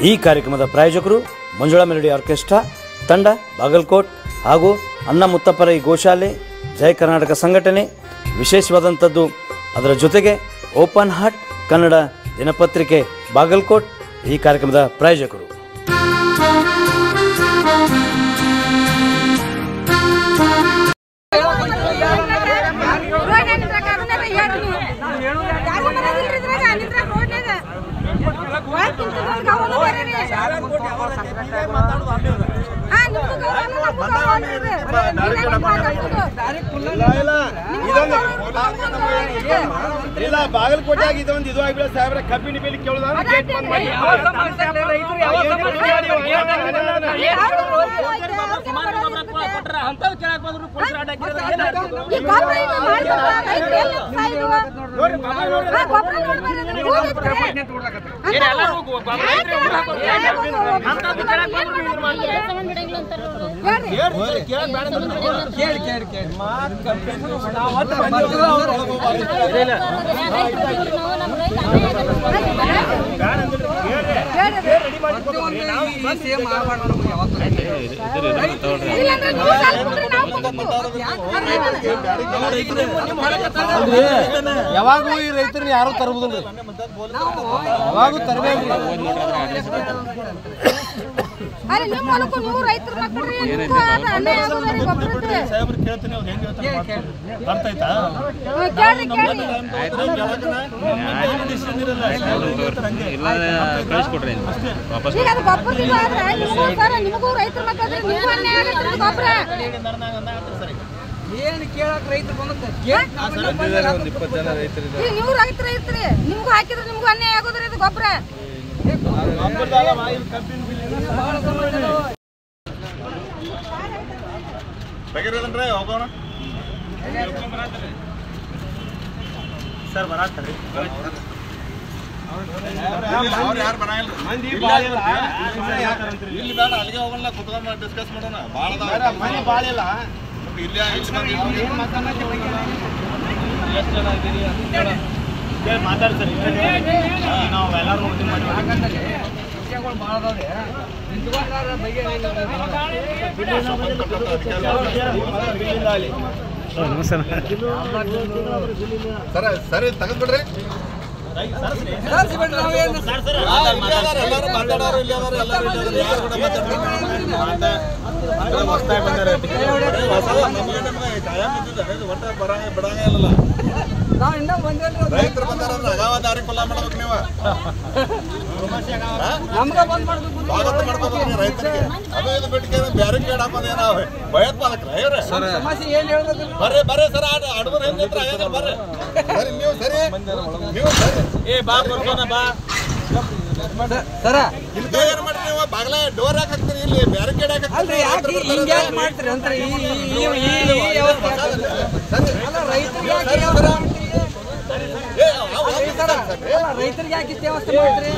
ಈ ಕಾರ್ಯಕ್ರಮದ ಪ್ರಾಯೋಜಕರು ಮಂಜುಳಾ ಮೆಲೋಡಿ ಆರ್ಕೆಸ್ಟ್ರಾ ತಂಡ ಬಾಗಲಕೋಟ್ ಹಾಗೂ ಅಣ್ಣ ಮುತ್ತಪ್ಪರ ಗೋಶಾಲೆ ಜಯ ಕರ್ನಾಟಕ ಸಂಘಟನೆ. ವಿಶೇಷವಾದಂಥದ್ದು ಅದರ ಜೊತೆಗೆ ಓಪನ್ ಹಾರ್ಟ್ ಕನ್ನಡ ದಿನಪತ್ರಿಕೆ ಬಾಗಲಕೋಟ್ ಈ ಕಾರ್ಯಕ್ರಮದ ಪ್ರಾಯೋಜಕರು. ಇಲ್ಲ ಬಾಗಲಕೋಟೆಯಾಗ ಇದೊಂದು ಇದು ಆಗ್ಬಿಡ ಸಾಹೇಬ್ರ ಕಬ್ಬಿನ ಬೆಲೆ ಕೇಳೋದು ಯಾವಾಗೂ ಈ ರೈತರನ್ನ ಯಾರು ತರಬಹುದಿಲ್ಲ, ಯಾವಾಗೂ ತರಬೇಕು. ಏನು ಕೇಳಕ್ ರೈತರು ನೀವು ರೈತರು ಇರ್ತೀರಿ, ನಿಮ್ಗೂ ಹಾಕಿದ್ರೆ ನಿಮ್ಗೂ ಅನ್ಯಾಯ ಆಗೋದ್ರಿ ಇದು ಗೊಬ್ಬರ. ಹೋಗೋಣ ಸರ್ ಬರಾತ್ರಿ ಇಲ್ಲಿ ಬೇಡ, ಅಲ್ಲಿಗೆ ಹೋಗೋಣ, ಕುತ್ಕೊಂಡು ಡಿಸ್ಕಸ್ ಮಾಡೋಣ. ಮನೆ ಭಾಳ ಇಲ್ಲ ಇಲ್ಲಿ ಎಷ್ಟು ಜನ ಇದ್ದೀರಿ ಕೇಳಿ ಮಾತಾಡ್ತಾರೆ. ನಾವು ಎಲ್ಲರೂ ವಿಷಯಗಳು ಭಾಳ ಅದಾವೆ. ಸರಿ ತಗೊಂಡ್ಬಿಡ್ರಿ. ರೈತರು ಬಂದಾರ ಅಗಾವದಾರಿ ಕೊಲ್ಲ ಮಾಡ್ಬೇಕು ನೀವು, ರೈತರಿಗೆ ಅದು ಇದು ಬಿಟ್ಟು ಬ್ಯಾರಿಕೇಡ್ ಹಾಕೋದೇ ನಾವು ಭಯೋತ್ಪಾದಕರ ಬರ್ರಿ ಬರ್ರಿ ಸರ್. ಅಡುಗರು ಹೆಂಗಿದ್ರೆ ಬರ್ರಿ ಸರಿ, ನೀವು ಸರಿ, ನೀವು ಸರಿ. ಬಾ ಬರ್ಕೋಣ ಬಾ ಸರ. ಇಲ್ಲಿ ಏನ್ ಮಾಡ್ರಿ ನೀವು? ಬಾಗ್ಲ ಡೋರ್ ಯಾಕೆ ಹಾಕ್ತೀರಿ? ಇಲ್ಲಿ ಬ್ಯಾರಿಕೇಡ್ ಯಾಕೆ ಹಾಕ್ತೀರಿ? ರೈತರಿಗೆ ಯಾಕೆ ವ್ಯವಸ್ಥೆ ಮಾಡ್ತೀರಿ?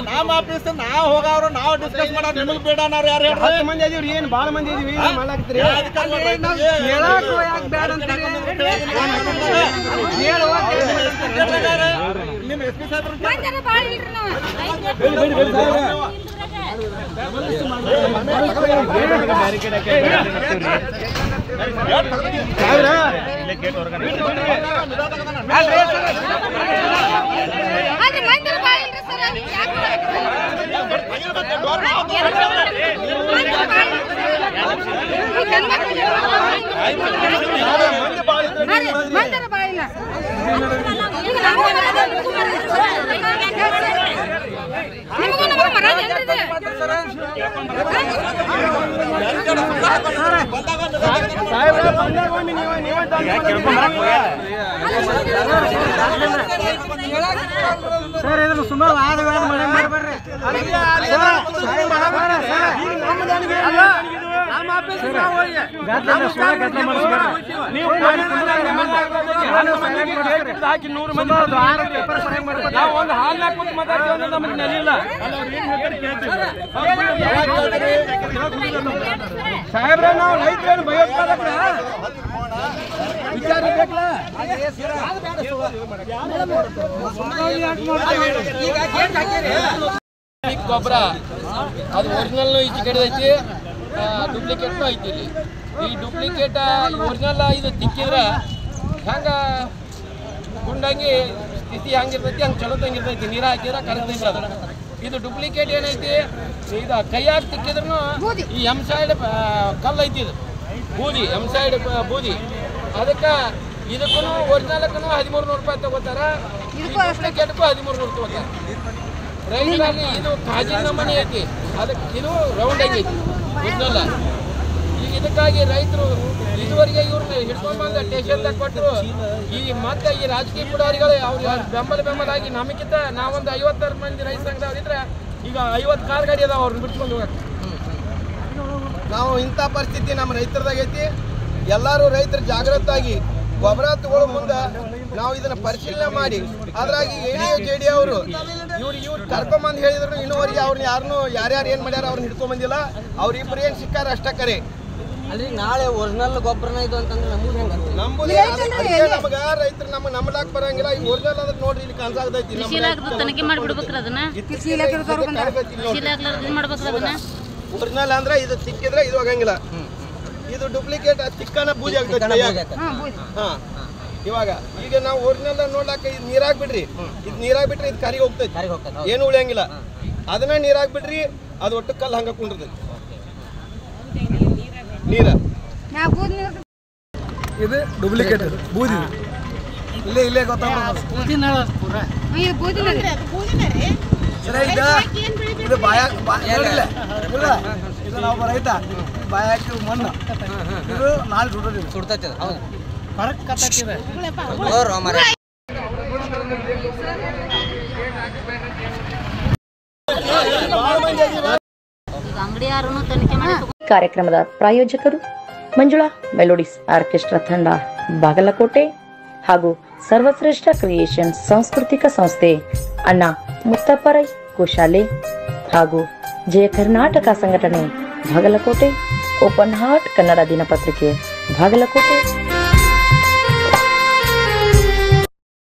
ನಮ್ಮ ಆಫೀಸ್ ನಾವು ಹೋಗವ್ರು, ನಾವು ಡಿಸ್ಕಸ್ ಮಾಡೋರು, ನಿಮಗೆ ಬೇಡ ನಾವು ಯಾರು ಹೇಳಿ? 10 ಮಂದಿ ಇದೀವಿ, ಏನ್ ಭಾಳ ಮಂದಿ ಇದೀವಿ. ನಿಮ್ಮ ಎಸ್ ಪಿ ಸಾಹೇಬ್ರು ಸರ್ ಇದನ್ನು ಸುಮಾರು ವಾದ ಮಾಡಬೇಡ್ರಿ. ಸಾಹೇಬ್ರ ನಾವು ರೈತರೇನು ಭಯೋತ್ಪಾದಕರ ವಿಚಾರ ಗೊಬ್ಬರ ಅದು ಒರಿಜಿನಲ್ ಈಚೆ ಕಡೆ ಐತಿ, ಡೂಪ್ಲಿಕೇಟ್ನು ಐತಿ. ಇಲ್ಲಿ ಈ ಡೂಪ್ಲಿಕೇಟ್ ಒರಿಜಿನಲ್ ಇದು ತಿಕ್ಕಿದ್ರೆ ಹೆಂಗೆ ಗುಂಡಂಗಿ ಸ್ಥಿತಿ ಹೆಂಗಿರ್ತೈತಿ ಹಂಗೆ ಚಲೋದಂಗಿರ್ತೈತಿ. ನೀರು ಹಾಕಿದ್ರೆ ಕರೆಕ್ಟ್ ಅದ. ಇದು ಡೂಪ್ಲಿಕೇಟ್ ಏನೈತಿ, ಇದು ಕೈಯಾಗಿ ತಿಕ್ಕಿದ್ರು ಈ ಸೈಡ್ ಕಲ್ಲು ಐತಿ, ಇದು ಬೂದಿ ಸೈಡ್ ಬೂದಿ. ಅದಕ್ಕೆ ಇದಕ್ಕೂ ಒರಿಜಿನಲ್ಗೂ 1300 ರೂಪಾಯಿ ತಗೋತಾರ, ಡೂಪ್ಲಿಕೇಟ್ಗೂ 1300 ತಗೋತಾರೆ. ರೈತರಾಗಿ ಇದು ಕಾಜಿನ ನಮೂನೆ ಐತಿ, ಅದಕ್ಕೆ ಇದು ರೌಂಡ್ ಐತಿ ಒರಿಜಿನಲ್. ಈಗ ಇದಕ್ಕಾಗಿ ರೈತರು ಇದುವರೆಗೆ ಇವ್ರನ್ನ ಹಿಡ್ಕೊಂಡ್ಬಂದ ಸ್ಟೇಷನ್ದಾಗ ಕೊಟ್ಟರು. ಈ ಮತ್ತೆ ಈ ರಾಜಕೀಯ ಪುಡಾರಿಗಳು ಅವ್ರಿಗೆ ಬೆಂಬಲಾಗಿ ನಮಗಿಂತ ನಾವೊಂದು 50 ಮಂದಿ ರೈತ ಸಂಘದವ್ರಿದ್ರೆ ಈಗ 50 ಕಾರ್ ಗಾಡಿ ಅದಾವ ಅವ್ರನ್ನ ಬಿಟ್ಕೊಂಡು ಹೋಗಕ್ಕೆ. ನಾವು ಇಂಥ ಪರಿಸ್ಥಿತಿ ನಮ್ಮ ರೈತರದಾಗ ಐತಿ. ಎಲ್ಲರೂ ರೈತರು ಜಾಗೃತಾಗಿ ಗೊಬ್ಬರ ತಗೊಳ್ಳೋ ಮುಂದೆ ನಾವು ಇದನ್ನ ಪರಿಶೀಲನೆ ಮಾಡಿ ಅದ್ರಾಗಿ AD ಅವರು ಇವ್ರು ಕರ್ಕೊಂಬಂದು ಹೇಳಿದ್ರು. ಇನ್ನೂವರೆಗೆ ಅವ್ರನ್ನ ಯಾರ್ಯಾರು ಏನು ಮಾಡ್ಯಾರ ಅವ್ರನ್ನ ಹಿಡ್ಕೊಂಬಂದಿಲ್ಲ. ಅವ್ರಿಬ್ರು ಏನು ಸಿಕ್ಕಾರ ಅಷ್ಟ ಕರೆ. ಅಲ್ಲಿ ನಾಳೆ ಒರಿಜಿನಲ್ ಗೊಬ್ಬರನ ಇದು ಅಂತಂದ್ರೆ ನಮಗೆ ರೈತರು ನಮ್ಮ ನಂಬಲಾಕ್ ಬರಂಗಿಲ್ಲ. ಈ ಒರಿಜಿನಲ್ ಅಂದ್ರೆ ನೋಡ್ರಿ ಇಲ್ಲಿ ಕಾಣಿಸಾಗ್ತೈತಿ. ತನಿಖೆ ಮಾಡಿಬಿಡ್ಬೇಕ್ರ ಅದನ್ನ ಒರಿಜಿನಲ್ ಅಂದ್ರೆ ಇದು ತಿಕ್ಕಿದ್ರೆ ಇದು ಆಗಂಗಿಲ್ಲ. ಇದು ಡೂಪ್ಲಿಕೇಟ್ ತಿಕ್ಕನ ಬೂಜಿ ಆಗ್ತೈತಿ. ಹಾ ಇವಾಗ ಈಗ ನಾವು ಒರಿಜಿನಲ್ ನೋಡ್ಲಾಕ ಇದು ನೀರಾಗ್ ಬಿಡ್ರಿ, ಇದು ನೀರಾಗ್ ಬಿಟ್ರೆ ಇದು ಕರಿಗೆ ಹೋಗ್ತೈತಿ, ಏನು ಉಳಿಯಂಗಿಲ್ಲ. ಅದನ್ನ ನೀರಾಗ್ ಬಿಡ್ರಿ, ಅದು ಒಟ್ಟು ಕಲ್ಲು ಹಂಗ ಕುಂಡಿರ್ತೈತಿ ನೀರ. ಇದು ಡೂಪ್ಲಿಕೇಟ್ ಬೂದಿ ಇಲ್ಲೇ ಗೊತ್ತಾಗ್ತದೆ. ಇದು ಬಾಯಾಗಿಲ್ಲ, ಇದು ನಾವು ರೈತ ಬಾಯ ಹಾಕಿ ಮಣ್ಣು ಇದು ನಾಳೆ ಸುಡ್ತೈತೆ. ಕಾರ್ಯಕ್ರಮದ ಪ್ರಾಯೋಜಕರು ಮಂಜುಳಾ ಮೆಲೋಡಿಸ್ ಆರ್ಕೆಸ್ಟ್ರಾ ತಂಡ ಬಾಗಲಕೋಟೆ ಹಾಗೂ ಸರ್ವಶ್ರೇಷ್ಠ ಕ್ರಿಯೇಷನ್ ಸಾಂಸ್ಕೃತಿಕ ಸಂಸ್ಥೆ ಅಣ್ಣ ಮುತ್ತಪ್ಪರೈ ಗೋಶಾಲೆ ಹಾಗೂ ಜಯ ಕರ್ನಾಟಕ ಸಂಘಟನೆ ಬಾಗಲಕೋಟೆ, ಓಪನ್ ಹಾರ್ಟ್ ಕನ್ನಡ ದಿನಪತ್ರಿಕೆ ಬಾಗಲಕೋಟೆ.